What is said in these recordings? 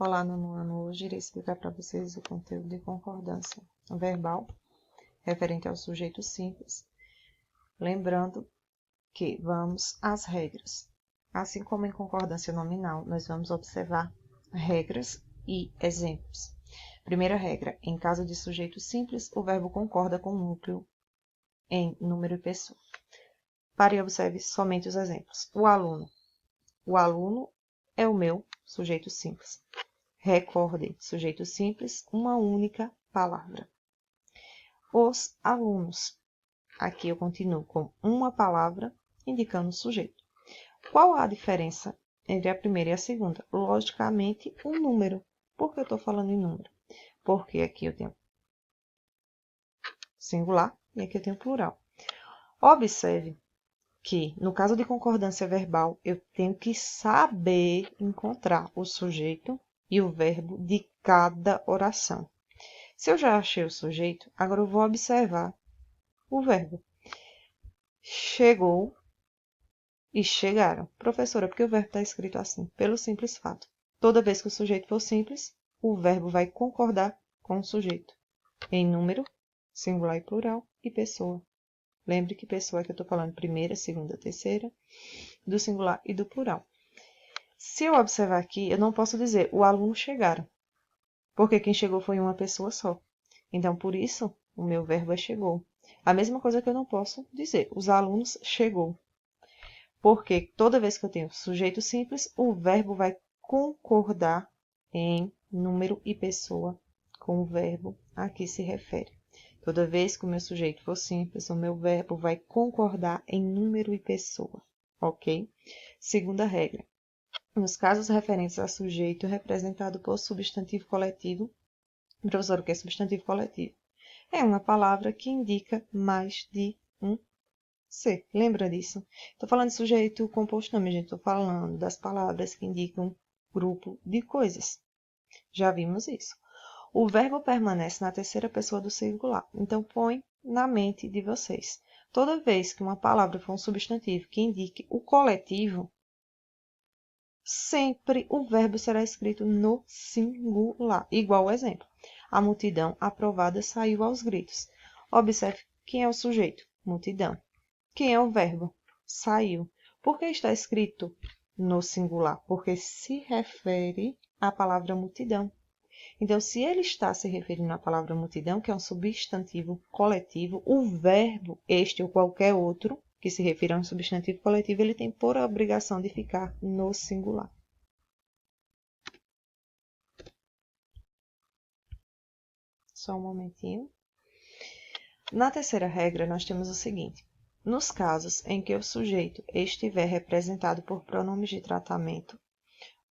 Olá, nono ano. Hoje irei explicar para vocês o conteúdo de concordância verbal referente ao sujeito simples. Lembrando que vamos às regras. Assim como em concordância nominal, nós vamos observar regras e exemplos. Primeira regra: em caso de sujeito simples, o verbo concorda com o núcleo em número e pessoa. Pare e observe somente os exemplos. O aluno. O aluno é o meu sujeito simples. Recorde, sujeito simples, uma única palavra. Os alunos. Aqui eu continuo com uma palavra indicando o sujeito. Qual a diferença entre a primeira e a segunda? Logicamente, o número. Por que eu estou falando em número? Porque aqui eu tenho singular e aqui eu tenho plural. Observe que, no caso de concordância verbal, eu tenho que saber encontrar o sujeito e o verbo de cada oração. Se eu já achei o sujeito, agora eu vou observar o verbo. Chegou e chegaram. Professora, por que o verbo está escrito assim? Pelo simples fato. Toda vez que o sujeito for simples, o verbo vai concordar com o sujeito. Em número, singular e plural, e pessoa. Lembre que pessoa é que eu estou falando primeira, segunda, terceira, do singular e do plural. Se eu observar aqui, eu não posso dizer o aluno chegaram, porque quem chegou foi uma pessoa só. Então, por isso, o meu verbo é chegou. A mesma coisa que eu não posso dizer, os alunos chegou. Porque toda vez que eu tenho sujeito simples, o verbo vai concordar em número e pessoa com o verbo a que se refere. Toda vez que o meu sujeito for simples, o meu verbo vai concordar em número e pessoa, ok? Segunda regra. Nos casos referentes a sujeito representado por substantivo coletivo, professor, o que é substantivo coletivo? É uma palavra que indica mais de um ser. Lembra disso? Estou falando de sujeito composto, não, minha gente. Estou falando das palavras que indicam grupo de coisas. Já vimos isso. O verbo permanece na terceira pessoa do singular. Então, põe na mente de vocês. Toda vez que uma palavra for um substantivo que indique o coletivo, sempre o verbo será escrito no singular. Igual o exemplo. A multidão aprovada saiu aos gritos. Observe quem é o sujeito. Multidão. Quem é o verbo? Saiu. Por que está escrito no singular? Porque se refere à palavra multidão. Então, se ele está se referindo à palavra multidão, que é um substantivo coletivo, o verbo, este ou qualquer outro, que se refira a um substantivo coletivo, ele tem por obrigação de ficar no singular. Só um momentinho. Na terceira regra, nós temos o seguinte. Nos casos em que o sujeito estiver representado por pronomes de tratamento,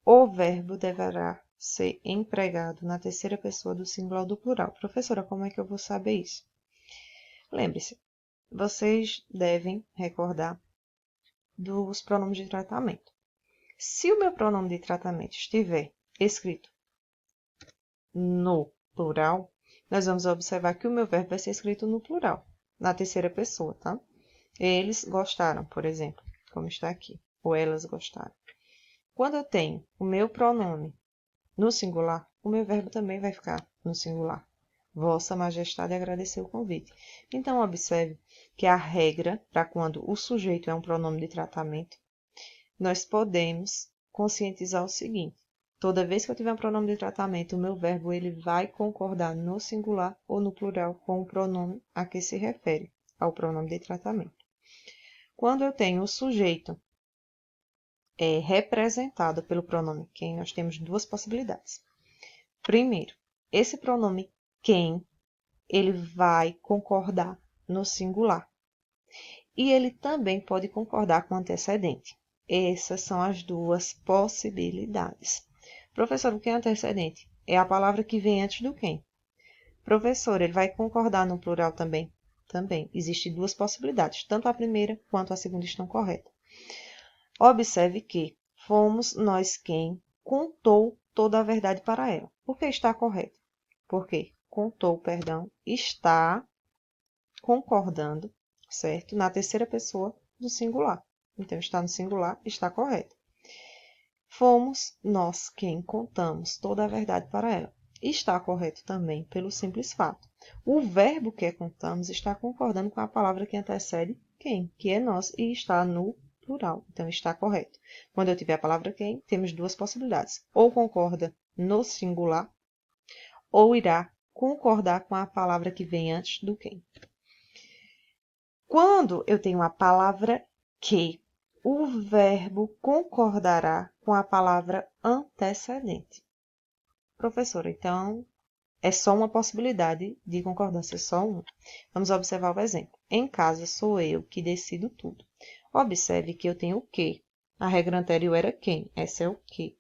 o verbo deverá ser empregado na terceira pessoa do singular ou do plural. Professora, como é que eu vou saber isso? Lembre-se, vocês devem recordar dos pronomes de tratamento. Se o meu pronome de tratamento estiver escrito no plural, nós vamos observar que o meu verbo vai ser escrito no plural, na terceira pessoa, tá? Eles gostaram, por exemplo, como está aqui, ou elas gostaram. Quando eu tenho o meu pronome no singular, o meu verbo também vai ficar no singular. Vossa Majestade agradeceu o convite. Então, observe que a regra para quando o sujeito é um pronome de tratamento, nós podemos conscientizar o seguinte. Toda vez que eu tiver um pronome de tratamento, o meu verbo ele vai concordar no singular ou no plural com o pronome a que se refere, ao pronome de tratamento. Quando eu tenho o sujeito representado pelo pronome quem, nós temos duas possibilidades. Primeiro, esse pronome quem, ele vai concordar no singular. E ele também pode concordar com o antecedente. Essas são as duas possibilidades. Professor, o que é antecedente? É a palavra que vem antes do quem. Professor, ele vai concordar no plural também? Também. Existem duas possibilidades. Tanto a primeira quanto a segunda estão corretas. Observe que fomos nós quem contou toda a verdade para ela. Por que está correto? Porque contou, perdão, está concordando, certo? Na terceira pessoa do singular. Então, está no singular, está correto. Fomos nós quem contamos toda a verdade para ela. Está correto também pelo simples fato. O verbo que contamos está concordando com a palavra que antecede quem, que é nós, e está no plural. Então, está correto. Quando eu tiver a palavra quem, temos duas possibilidades. Ou concorda no singular, ou irá concordar com a palavra que vem antes do quem. Quando eu tenho a palavra que, o verbo concordará com a palavra antecedente. Professora, então, é só uma possibilidade de concordância, só uma. Vamos observar o exemplo. Em casa sou eu que decido tudo. Observe que eu tenho o que. A regra anterior era quem, essa é o que.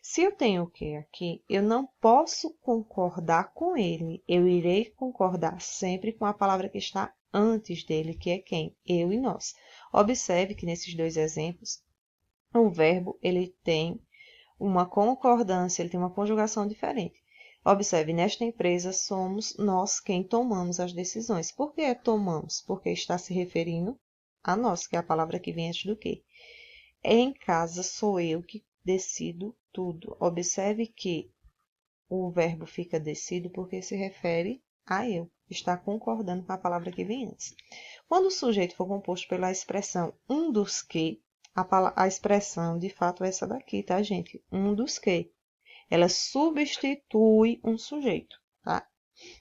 Se eu tenho o que aqui, eu não posso concordar com ele. Eu irei concordar sempre com a palavra que está antes dele, que é quem? Eu e nós. Observe que nesses dois exemplos, o verbo ele tem uma concordância, ele tem uma conjugação diferente. Observe, nesta empresa somos nós quem tomamos as decisões. Por que tomamos? Porque está se referindo a nós, que é a palavra que vem antes do que. Em casa sou eu que decido tudo. Observe que o verbo fica decido porque se refere a eu. Está concordando com a palavra que vem antes. Quando o sujeito for composto pela expressão um dos que, a expressão de fato é essa daqui, tá, gente? Um dos que. Ela substitui um sujeito, tá?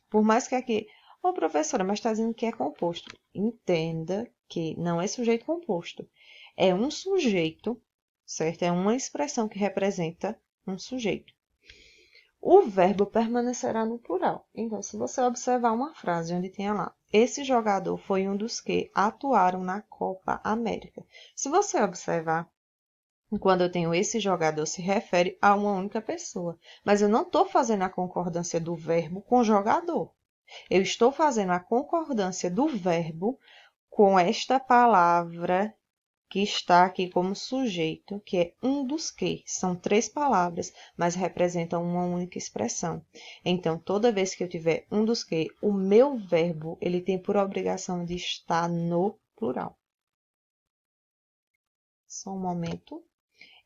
Por mais que aqui... Ô, professora, mas está dizendo que é composto. Entenda que não é sujeito composto. É um sujeito, certo? É uma expressão que representa um sujeito. O verbo permanecerá no plural. Então, se você observar uma frase onde tenha lá, esse jogador foi um dos que atuaram na Copa América. Se você observar, quando eu tenho esse jogador, se refere a uma única pessoa. Mas eu não estou fazendo a concordância do verbo com jogador. Eu estou fazendo a concordância do verbo com esta palavra que está aqui como sujeito, que é um dos que. São três palavras, mas representam uma única expressão. Então, toda vez que eu tiver um dos que, o meu verbo, ele tem por obrigação de estar no plural. Só um momento.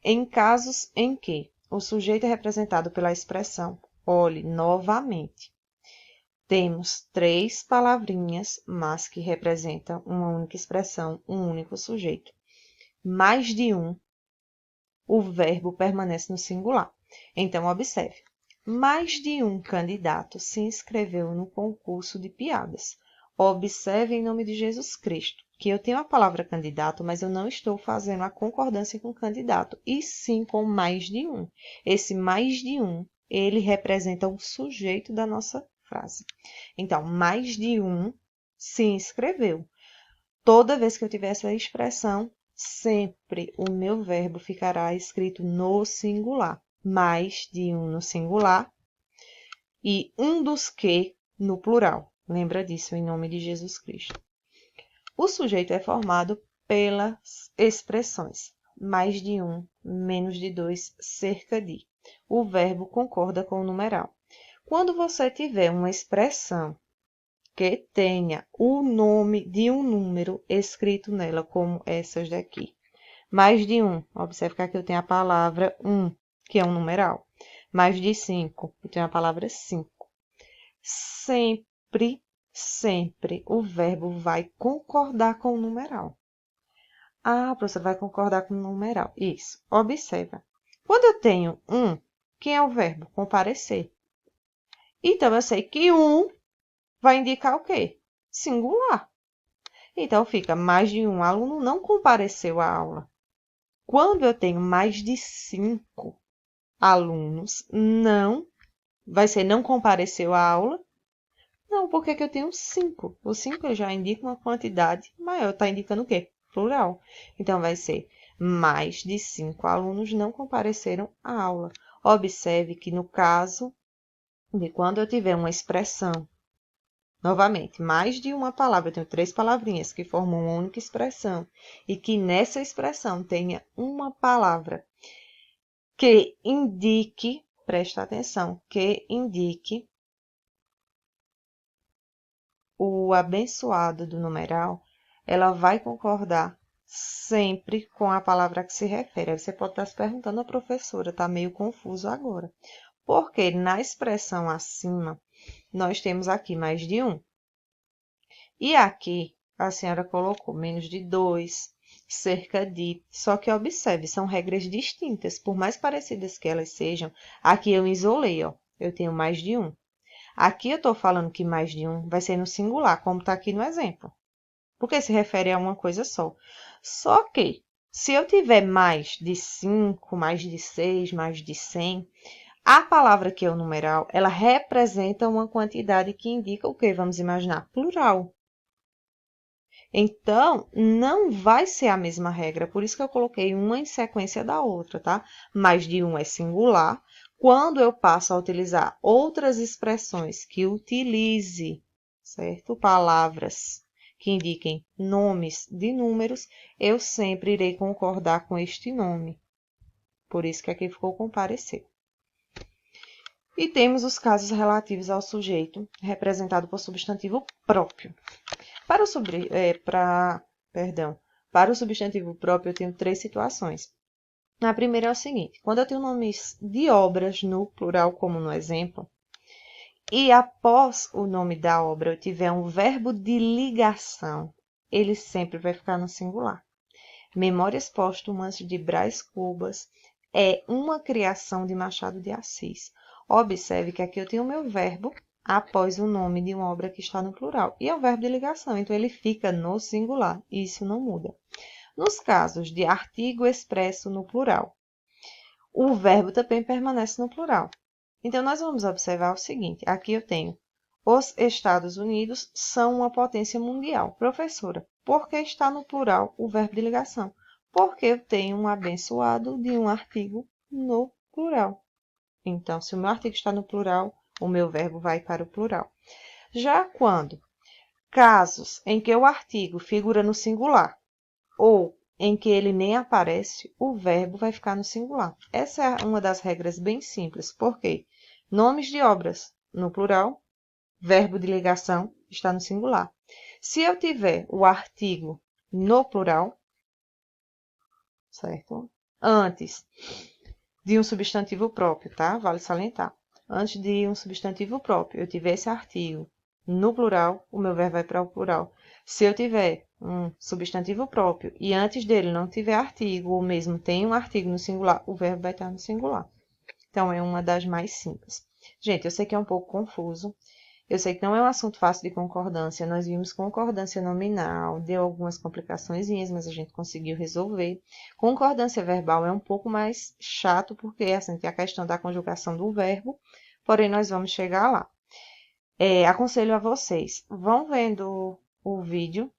Em casos em que o sujeito é representado pela expressão, olhe novamente. Temos três palavrinhas, mas que representam uma única expressão, um único sujeito. Mais de um, o verbo permanece no singular. Então, observe. Mais de um candidato se inscreveu no concurso de piadas. Observe em nome de Jesus Cristo, que eu tenho a palavra candidato, mas eu não estou fazendo a concordância com candidato, e sim com mais de um. Esse mais de um, ele representa o sujeito da nossa frase. Então, mais de um se inscreveu. Toda vez que eu tiver essa expressão, sempre o meu verbo ficará escrito no singular. Mais de um no singular e um dos que no plural. Lembra disso em nome de Jesus Cristo. O sujeito é formado pelas expressões mais de um, menos de dois, cerca de. O verbo concorda com o numeral. Quando você tiver uma expressão que tenha o nome de um número escrito nela, como essas daqui. Mais de um, observe que aqui eu tenho a palavra um, que é um numeral. Mais de cinco, eu tenho a palavra cinco. Sempre, sempre o verbo vai concordar com o numeral. Ah, professor, vai concordar com o numeral. Isso, observa. Quando eu tenho um, quem é o verbo? Comparecer. Então, eu sei que um vai indicar o quê? Singular. Então, fica mais de um aluno não compareceu à aula. Quando eu tenho mais de 5 alunos, não vai ser não compareceu à aula? Não, porque que eu tenho 5. O 5 já indica uma quantidade maior, está indicando o quê? Plural. Então, vai ser mais de 5 alunos não compareceram à aula. Observe que no caso de quando eu tiver uma expressão, novamente, mais de uma palavra, eu tenho 3 palavrinhas que formam uma única expressão, e que nessa expressão tenha uma palavra que indique, presta atenção, que indique o abençoado do numeral, ela vai concordar sempre com a palavra que se refere. Aí você pode estar se perguntando, professora, está meio confuso agora. Porque na expressão acima, nós temos aqui mais de um. E aqui, a senhora colocou menos de 2, cerca de... Só que observe, são regras distintas. Por mais parecidas que elas sejam, aqui eu isolei, ó. Eu tenho mais de um. Aqui eu estou falando que mais de um vai ser no singular, como está aqui no exemplo. Porque se refere a uma coisa só. Só que, se eu tiver mais de 5, mais de 6, mais de 100, a palavra que é o numeral, ela representa uma quantidade que indica o que? Vamos imaginar, plural. Então, não vai ser a mesma regra, por isso que eu coloquei uma em sequência da outra, tá? Mais de um é singular. Quando eu passo a utilizar outras expressões que utilize, certo? Palavras que indiquem nomes de números, eu sempre irei concordar com este nome. Por isso que aqui ficou com parecer. E temos os casos relativos ao sujeito, representado por substantivo próprio. Para o substantivo próprio, eu tenho 3 situações. A primeira é o seguinte: quando eu tenho nomes de obras no plural, como no exemplo, e após o nome da obra eu tiver um verbo de ligação, ele sempre vai ficar no singular. Memórias Póstumas de Brás Cubas é uma criação de Machado de Assis. Observe que aqui eu tenho o meu verbo após o nome de uma obra que está no plural. E é um verbo de ligação, então ele fica no singular. E isso não muda. Nos casos de artigo expresso no plural, o verbo também permanece no plural. Então, nós vamos observar o seguinte. Aqui eu tenho: os Estados Unidos são uma potência mundial. Professora, por que está no plural o verbo de ligação? Porque eu tenho um abençoado de um artigo no plural. Então, se o meu artigo está no plural, o meu verbo vai para o plural. Já quando casos em que o artigo figura no singular ou em que ele nem aparece, o verbo vai ficar no singular. Essa é uma das regras bem simples, porque nomes de obras no plural, verbo de ligação está no singular. Se eu tiver o artigo no plural, certo? Antes de um substantivo próprio, tá? Vale salientar. Antes de um substantivo próprio, eu tiver esse artigo no plural, o meu verbo vai para o plural. Se eu tiver um substantivo próprio e antes dele não tiver artigo, ou mesmo tem um artigo no singular, o verbo vai estar no singular. Então, é uma das mais simples. Gente, eu sei que é um pouco confuso. Eu sei que não é um assunto fácil de concordância. Nós vimos concordância nominal, deu algumas complicaçõezinhas, mas a gente conseguiu resolver. Concordância verbal é um pouco mais chato, porque assim, tem a questão da conjugação do verbo, porém nós vamos chegar lá. Aconselho a vocês, vão vendo o vídeo,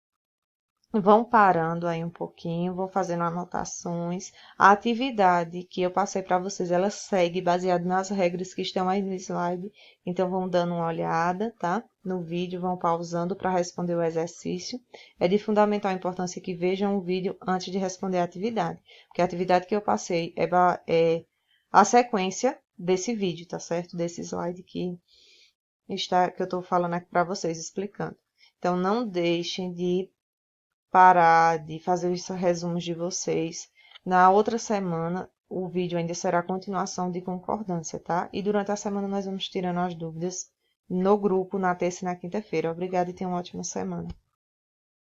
vão parando aí um pouquinho, vão fazendo anotações. A atividade que eu passei para vocês, ela segue baseada nas regras que estão aí no slide. Então, vão dando uma olhada, tá? No vídeo, vão pausando para responder o exercício. É de fundamental importância que vejam o vídeo antes de responder a atividade. Porque a atividade que eu passei é a sequência desse vídeo, tá certo? Desse slide que eu estou falando aqui para vocês, explicando. Então, não deixem de parar de fazer os resumos de vocês. Na outra semana, o vídeo ainda será a continuação de concordância, tá? E durante a semana nós vamos tirando as dúvidas no grupo, na terça e na quinta-feira. Obrigada e tenham uma ótima semana.